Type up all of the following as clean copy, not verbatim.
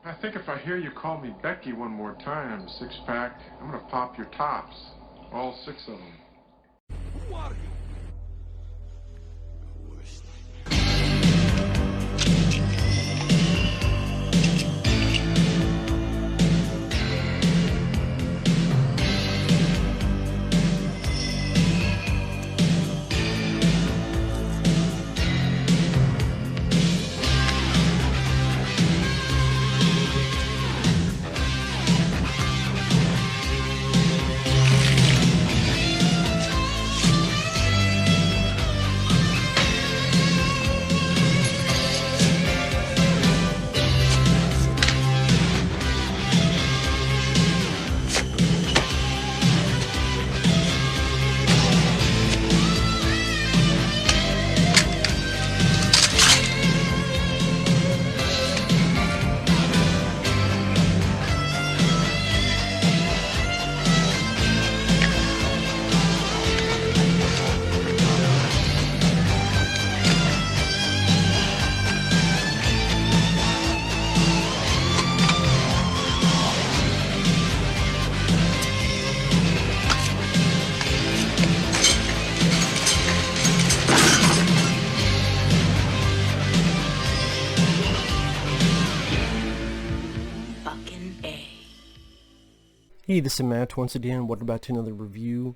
I think if I hear you call me Becky one more time, six-pack, I'm gonna pop your tops. All six of them. Who are you? Hey, this is Matt once again. Welcome back to another review.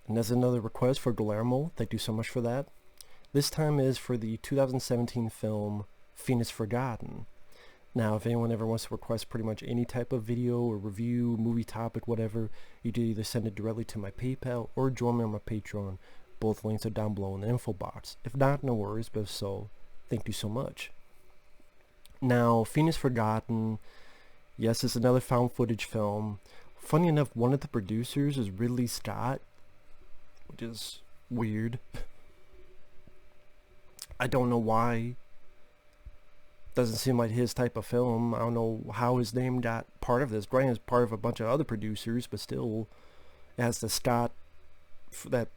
And there's another request for Guillermo. Thank you so much for that. This time is for the 2017 film Phoenix Forgotten. Now, if anyone ever wants to request pretty much any type of video or review, movie topic, whatever, you can either send it directly to my PayPal or join me on my Patreon. Both links are down below in the info box. If not, no worries, but if so, thank you so much. Now, Phoenix Forgotten, yes, it's another found footage film. Funny enough, one of the producers is Ridley Scott, which is weird. I don't know why. Doesn't seem like his type of film. I don't know how his name got part of this. Granted, it's part of a bunch of other producers, but still, it has the Scott, that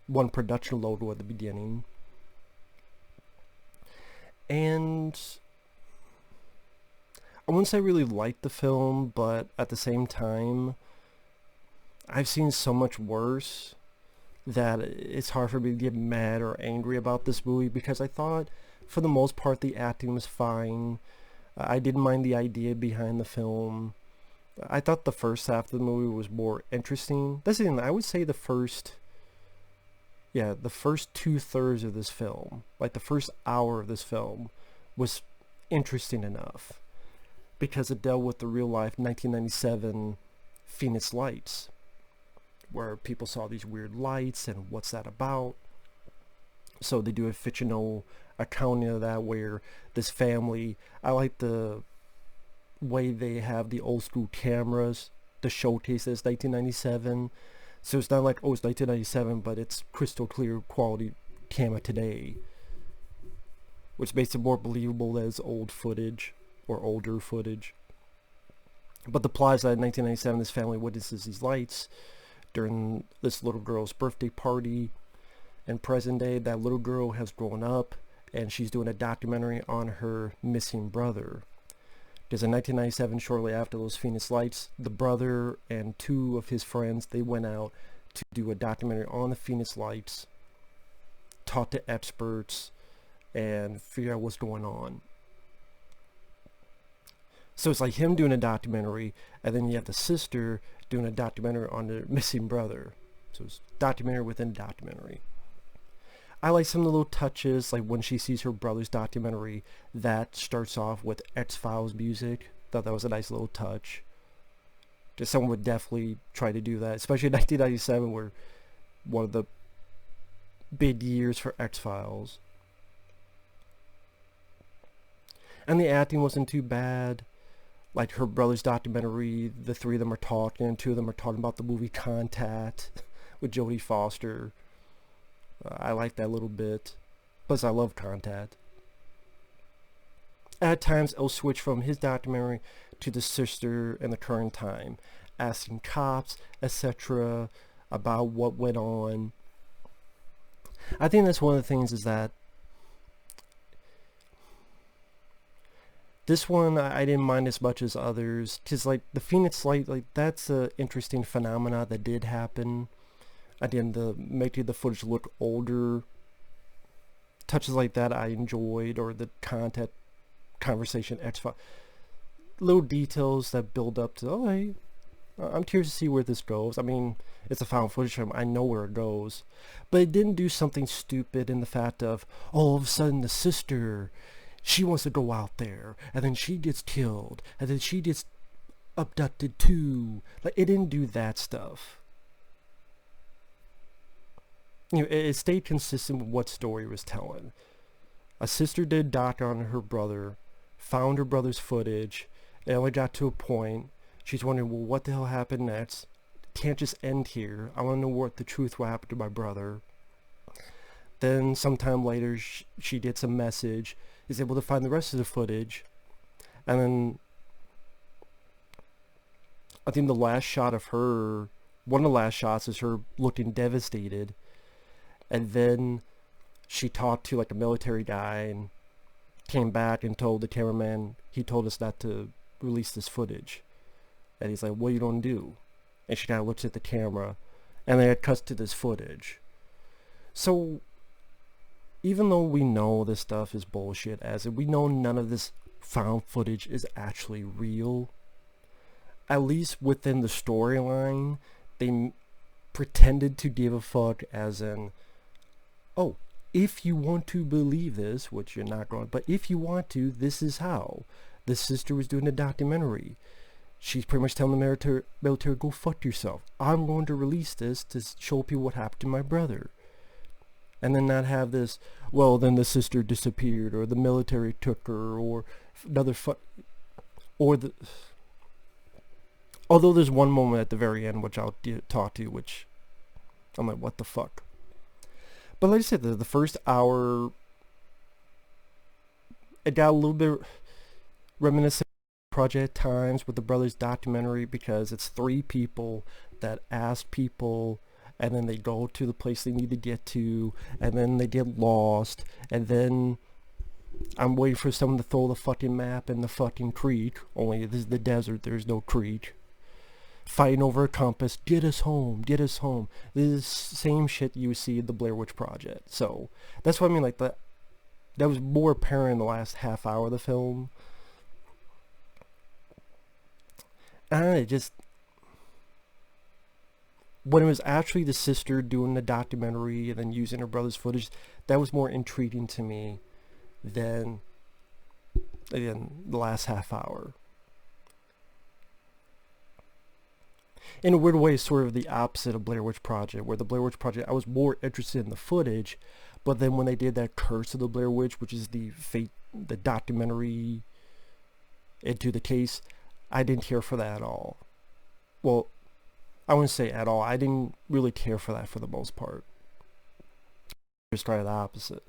one production logo at the beginning. And I wouldn't say I really liked the film, but at the same time, I've seen so much worse that it's hard for me to get mad or angry about this movie, because I thought, for the most part, the acting was fine. I didn't mind the idea behind the film. I thought the first half of the movie was more interesting. That's the thing, I would say the first 2/3 of this film, like the first hour of this film, was interesting enough, because it dealt with the real life 1997 Phoenix lights, where people saw these weird lights and what's that about. So they do a fictional accounting of that, where this family, I like the way they have the old school cameras to showcase this 1997. So it's not like, oh, it's 1997, but it's crystal clear quality camera today, which makes it more believable that it's old footage or older footage. But the plot is that in 1997, this family witnesses these lights during this little girl's birthday party. In present day, that little girl has grown up, and she's doing a documentary on her missing brother. Because in 1997, shortly after those Phoenix lights, the brother and two of his friends, they went out to do a documentary on the Phoenix lights, talk to experts, and figure out what's going on. So it's like him doing a documentary, and then you have the sister doing a documentary on the missing brother. So it's documentary within documentary. I like some of the little touches, like when she sees her brother's documentary, that starts off with X-Files music. Thought that was a nice little touch. Just someone would definitely try to do that, especially in 1997, where one of the big years for X-Files. And the acting wasn't too bad. Like her brother's documentary, the three of them are talking, two of them are talking about the movie Contact with Jodie Foster. I like that little bit. Plus, I love Contact. At times, it'll switch from his documentary to the sister in the current time, asking cops, etc., about what went on. I think that's one of the things, is that This one I didn't mind as much as others, because like the Phoenix Light, like that's a interesting phenomena that did happen. Again, the making the footage look older, touches like that I enjoyed, or the content, conversation, little details that build up to, oh hey, I'm curious to see where this goes. I mean, it's a found footage film, I know where it goes. But it didn't do something stupid in the fact of, all of a sudden the sister, she wants to go out there, and then she gets killed, and then she gets abducted too. Like, it didn't do that stuff. You know, it stayed consistent with what story it was telling. A sister did dock on her brother, found her brother's footage. It only got to a point. She's wondering, well, what the hell happened next? Can't just end here. I want to know what the truth will happen to my brother. Then sometime later, she gets a message, is able to find the rest of the footage, and then I think the last shot of her, one of the last shots is her looking devastated, and then she talked to like a military guy and came back and told the cameraman, he told us not to release this footage. And he's like, what are you gonna do? And she kind of looks at the camera, and then it cuts to this footage. So even though we know this stuff is bullshit, as we know none of this found footage is actually real, at least within the storyline, they pretended to give a fuck, as in, oh, if you want to believe this, which you're not going, but if you want to, this is how. The sister was doing a documentary. She's pretty much telling the military, go fuck yourself. I'm going to release this to show people what happened to my brother. And then not have this, well, then the sister disappeared, or the military took her, or another or the... Although there's one moment at the very end, which I'll talk to, which I'm like, what the fuck? But like I said, the first hour, it got a little bit reminiscent of Project at times with the brothers documentary, because it's three people that ask people, and then they go to the place they need to get to, and then they get lost, and then I'm waiting for someone to throw the fucking map in the fucking creek, only this is the desert, there's no creek. Fighting over a compass, get us home, get us home. This is the same shit you see in the Blair Witch Project. So that's what I mean, like that was more apparent in the last half hour of the film. And it just, when it was actually the sister doing the documentary and then using her brother's footage, that was more intriguing to me than, again, the last half hour. In a weird way, sort of the opposite of Blair Witch Project, where the Blair Witch Project, I was more interested in the footage, but then when they did that Curse of the Blair Witch, which is the documentary into the case, I didn't care for that at all. Well, I wouldn't say at all. I didn't really care for that for the most part. Just try the opposite.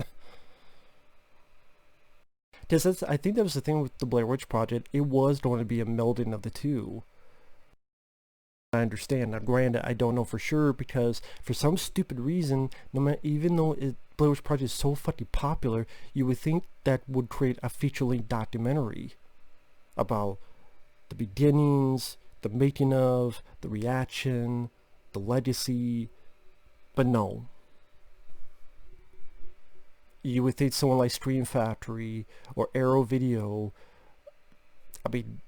Because I think that was the thing with the Blair Witch Project. It was going to be a melding of the two. I understand. Now, granted, I don't know for sure, because for some stupid reason, no matter, even though Blair Witch Project is so fucking popular, you would think that would create a feature-length documentary about the beginnings, the making of, the reaction, the legacy, but no. You would think someone like Scream Factory or Arrow Video, I mean,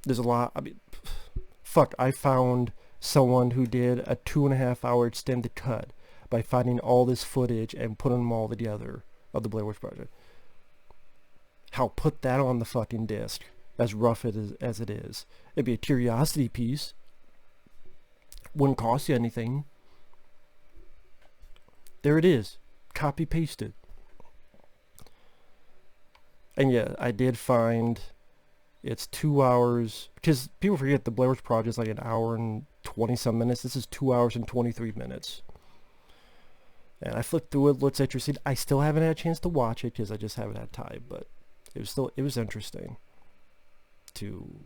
there's a lot, I mean, fuck, I found someone who did a 2.5 hour extended cut by finding all this footage and putting them all together of the Blair Witch Project. How put that on the fucking disc, as rough as it is. It'd be a curiosity piece. Wouldn't cost you anything. There it is. Copy pasted. And yeah, I did find it's 2 hours, because people forget the Blair Witch Project is like an hour and 20 some minutes. This is 2 hours and 23 minutes. And I flipped through it, looks interesting. I still haven't had a chance to watch it because I just haven't had time, but it was interesting to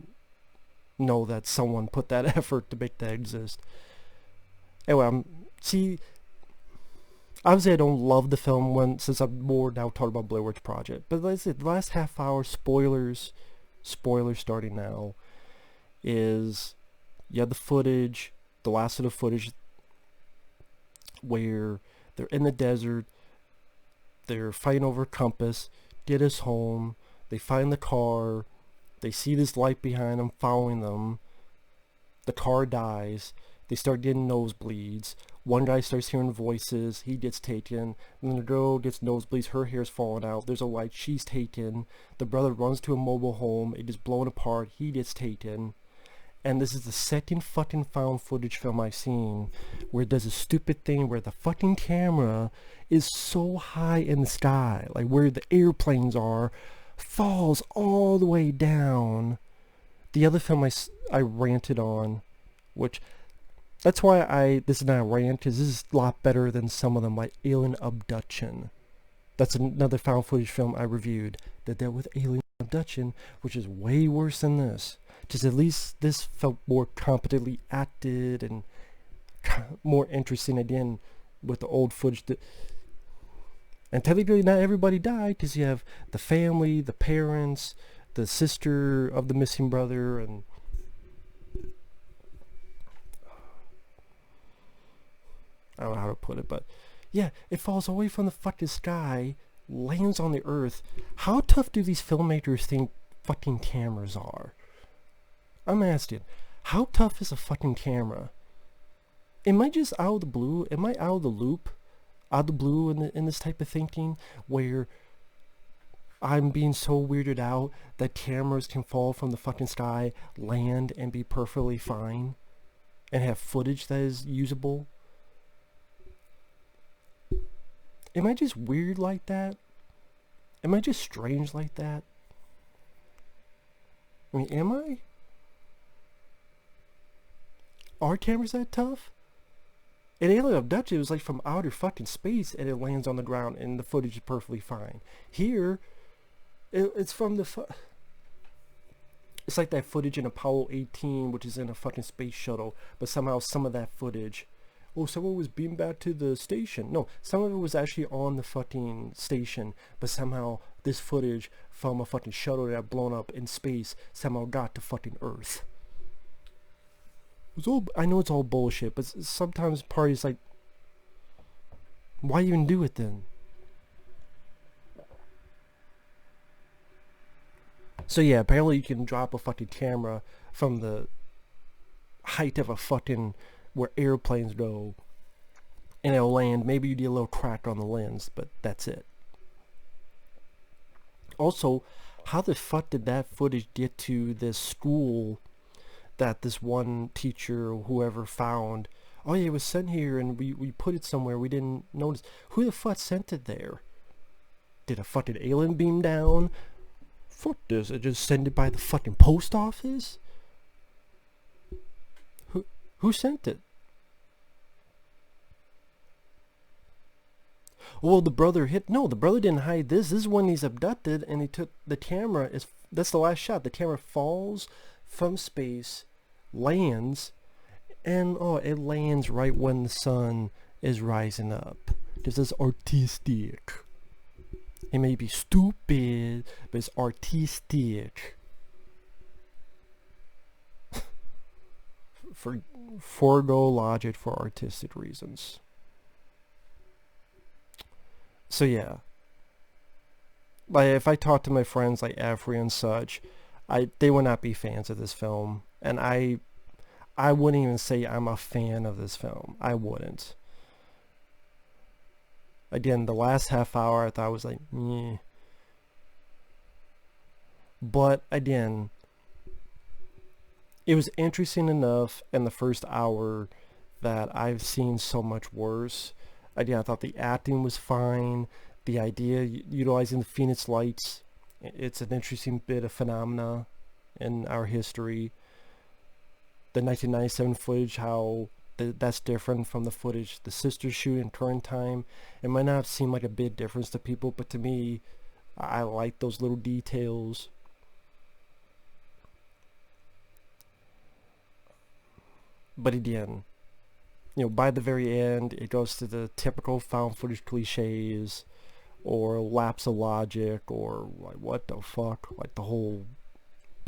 know that someone put that effort to make that exist. Anyway, obviously I don't love the film since I'm more now talking about Blair Witch Project. But like I said, the last half hour, spoilers, spoiler starting now, is you have the footage, the last of the footage, where they're in the desert, they're fighting over a compass, get us home, they find the car, they see this light behind them following them, the car dies, they start getting nosebleeds, one guy starts hearing voices, he gets taken, and the girl gets nosebleeds, her hair's falling out, there's a light, she's taken, the brother runs to a mobile home, it gets blown apart, he gets taken. And this is the second fucking found footage film I've seen where it does a stupid thing where the fucking camera is so high in the sky, like where the airplanes are, falls all the way down. The other film I ranted on, which, that's why this is not a rant, because this is a lot better than some of them, like Alien Abduction. That's another found footage film I reviewed that dealt with alien abduction, which is way worse than this. Just at least this felt more competently acted and more interesting again with the old footage. And technically not everybody died, because you have the family, the parents, the sister of the missing brother, and I don't know how to put it, but yeah, it falls away from the fucking sky, lands on the earth. How tough do these filmmakers think fucking cameras are? I'm asking, how tough is a fucking camera? Am I just out of the blue? Am I out of the loop? Out of the blue in this type of thinking where I'm being so weirded out that cameras can fall from the fucking sky, land, and be perfectly fine? And have footage that is usable? Am I just weird like that? Am I just strange like that? I mean, am I? Are cameras that tough? In Alien Abduction, it was like from outer fucking space and it lands on the ground and the footage is perfectly fine. Here, it's from the it's like that footage in Apollo 18, which is in a fucking space shuttle, but somehow some of that footage, oh, someone was beamed back to the station. No, some of it was actually on the fucking station, but somehow this footage from a fucking shuttle that got blown up in space somehow got to fucking Earth. I know it's all bullshit, but sometimes parties like, why even do it then? So yeah, apparently you can drop a fucking camera from the height of a fucking, where airplanes go, and it'll land. Maybe you get a little crack on the lens, but that's it. Also, how the fuck did that footage get to this school that this one teacher or whoever found? Oh yeah, it was sent here and we put it somewhere, we didn't notice. Who the fuck sent it there? Did a fucking alien beam down? Fuck this, it just sent it by the fucking post office? Who sent it? Well, the brother the brother didn't hide this. This is when he's abducted and he took the camera, that's the last shot. The camera falls from space, lands, and it lands right when the sun is rising up. This is artistic. It may be stupid, but it's artistic. Forego logic for artistic reasons. So yeah, like if I talk to my friends like Afri and such, they would not be fans of this film, and I wouldn't even say I'm a fan of this film. I wouldn't. Again, the last half hour I thought was like, meh. But again, it was interesting enough in the first hour that I've seen so much worse. Again, I thought the acting was fine. The idea utilizing the Phoenix lights, it's an interesting bit of phenomena in our history. The 1997 footage, how that's different from the footage the sisters shoot in current time. It might not seem like a big difference to people, but to me, I like those little details. But again, by the very end, it goes to the typical found footage cliches, or lapse of logic, or like, what the fuck, like the whole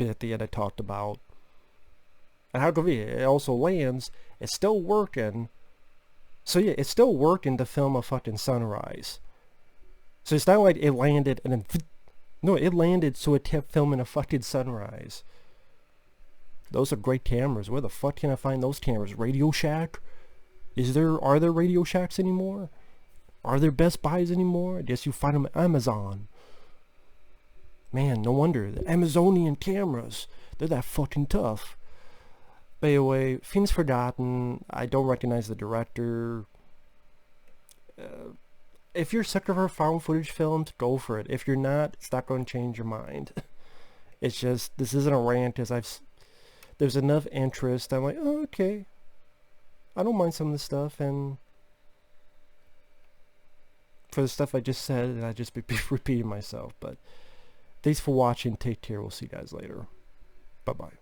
bit at the end I talked about. And how convenient. It also lands. It's still working. So yeah, it still working to film a fucking sunrise. So it's not like it landed and then... No, it landed so it kept filming a fucking sunrise. Those are great cameras. Where the fuck can I find those cameras? Radio Shack? Are there Radio Shacks anymore? Are there Best Buys anymore? I guess you find them at Amazon. Man, no wonder. The Amazonian cameras. They're that fucking tough. But anyway, Fiends Forgotten. I don't recognize the director. If you're a sucker for found footage films, go for it. If you're not, it's not going to change your mind. It's just, this isn't a rant, as there's enough interest. I'm like, oh, okay. I don't mind some of the stuff, and for the stuff I just said, I just be repeating myself. But thanks for watching. Take care. We'll see you guys later. Bye-bye.